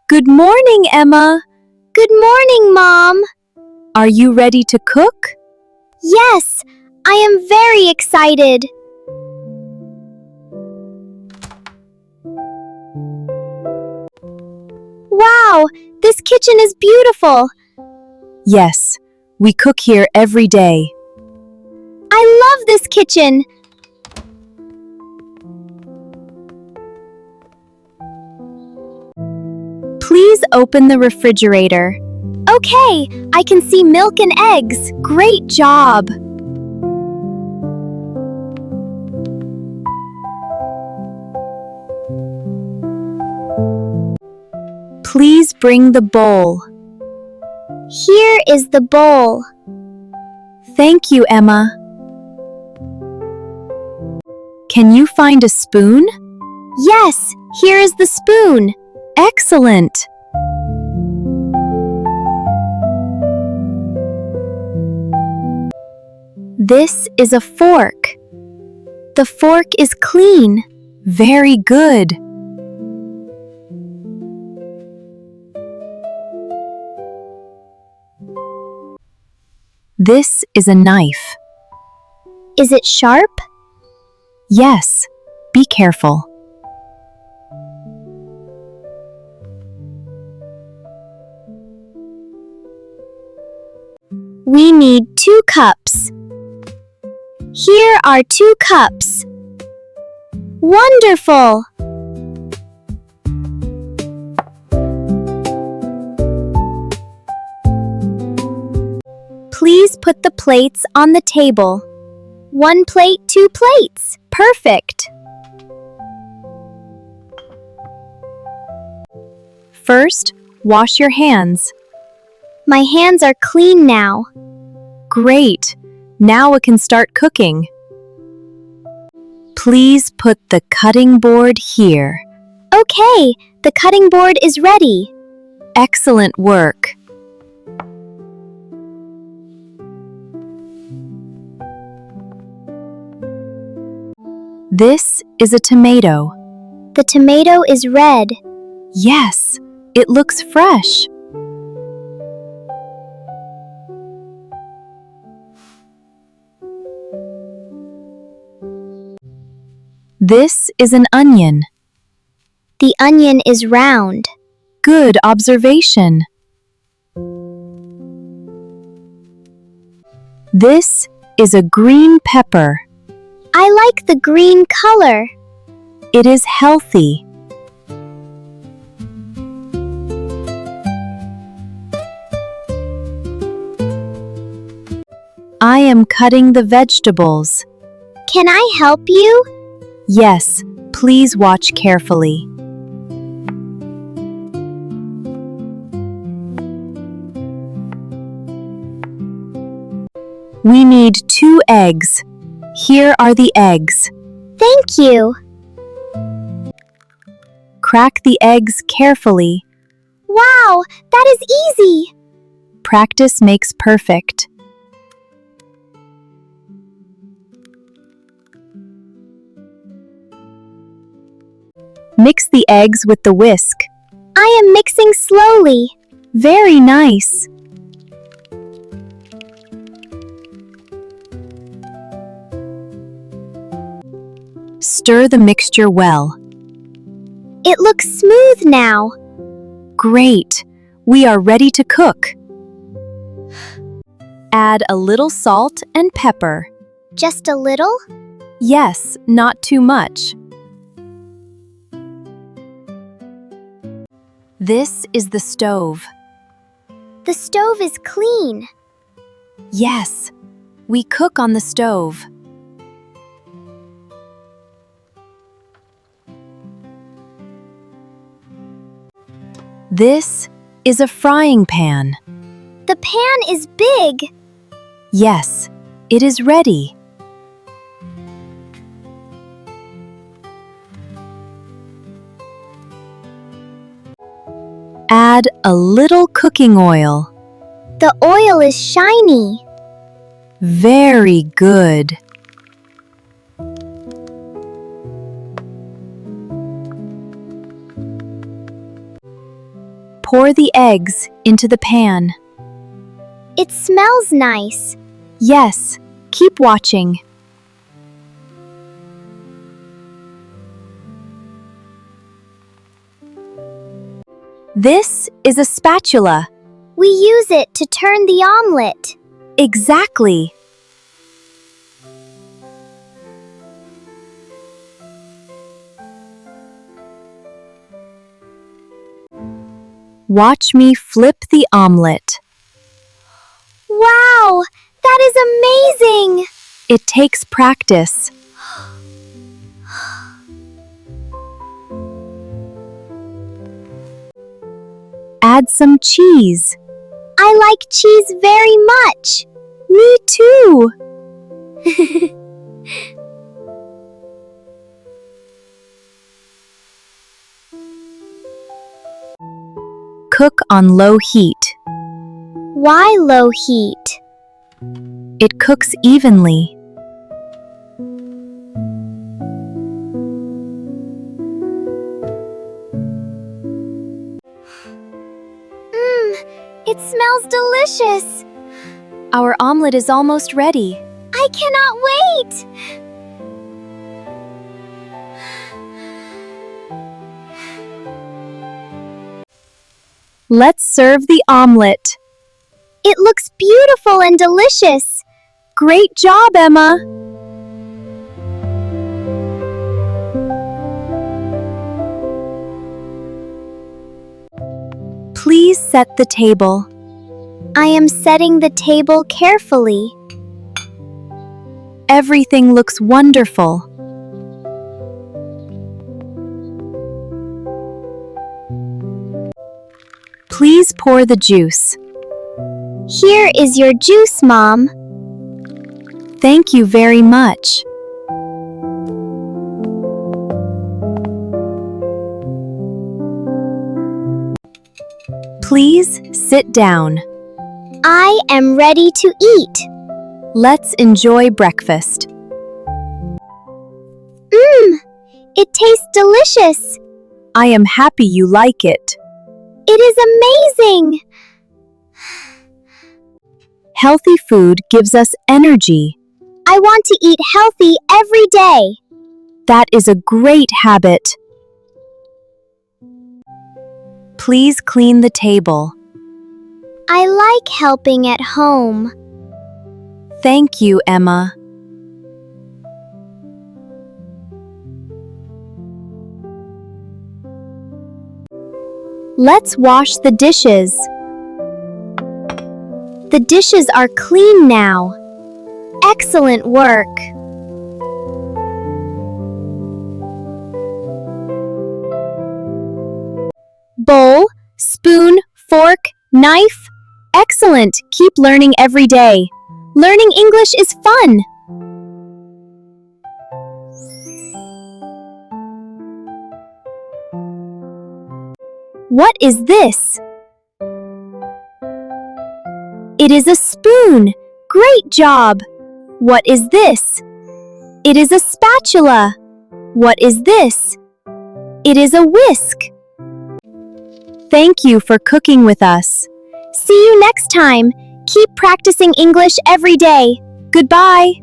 Good morning, Emma. Good morning, Mom. Are you ready to cook? Yes, I am very excited. Wow, this kitchen is beautiful. Yes, we cook here every day. I love this kitchen. Please open the refrigerator. Okay, I can see milk and eggs. Great job! Please bring the bowl. Here is the bowl. Thank you, Emma. Can you find a spoon? Yes, here is the spoon. Excellent! This is a fork. The fork is clean. Very good. This is a knife. Is it sharp? Yes, be careful. We need 2 cups. Here are 2 cups. Wonderful! Please put the plates on the table. 1 plate, 2 plates. Perfect! First, wash your hands. My hands are clean now. Great! Now we can start cooking. Please put the cutting board here. Okay, the cutting board is ready. Excellent work! This is a tomato. The tomato is red. Yes, it looks fresh. This is an onion. The onion is round. Good observation. This is a green pepper. I like the green color. It is healthy. I am cutting the vegetables. Can I help you? Yes, please watch carefully. We need 2 eggs. Here are the eggs. Thank you. Crack the eggs carefully. Wow, that is easy. Practice makes perfect. Mix the eggs with the whisk. I am mixing slowly. Very nice. Stir the mixture well. It looks smooth now. Great! We are ready to cook. Add a little salt and pepper. Just a little? Yes, not too much. This is the stove. The stove is clean. Yes, we cook on the stove. This is a frying pan. The pan is big. Yes, it is ready. Add a little cooking oil. The oil is shiny. Very good. Pour the eggs into the pan. It smells nice. Yes, keep watching. This is a spatula. We use it to turn the omelet. Exactly. Watch me flip the omelet. Wow, that is amazing! It takes practice. Add some cheese. I like cheese very much. Me too. Cook on low heat. Why low heat? It cooks evenly. It smells delicious. Our omelet is almost ready. I cannot wait. Let's serve the omelet. It looks beautiful and delicious. Great job, Emma. Please set the table. I am setting the table carefully. Everything looks wonderful. Please pour the juice. Here is your juice, Mom. Thank you very much. Please sit down. I am ready to eat. Let's enjoy breakfast. It tastes delicious. I am happy you like it. It is amazing. Healthy food gives us energy. I want to eat healthy every day. That is a great habit. Please clean the table. I like helping at home. Thank you, Emma. Let's wash the dishes. The dishes are clean now. Excellent work. Bowl, spoon, fork, knife. Excellent! Keep learning every day. Learning English is fun. What is this? It is a spoon. Great job. What is this? It is a spatula. What is this? It is a whisk. Thank you for cooking with us. See you next time. Keep practicing English every day. Goodbye.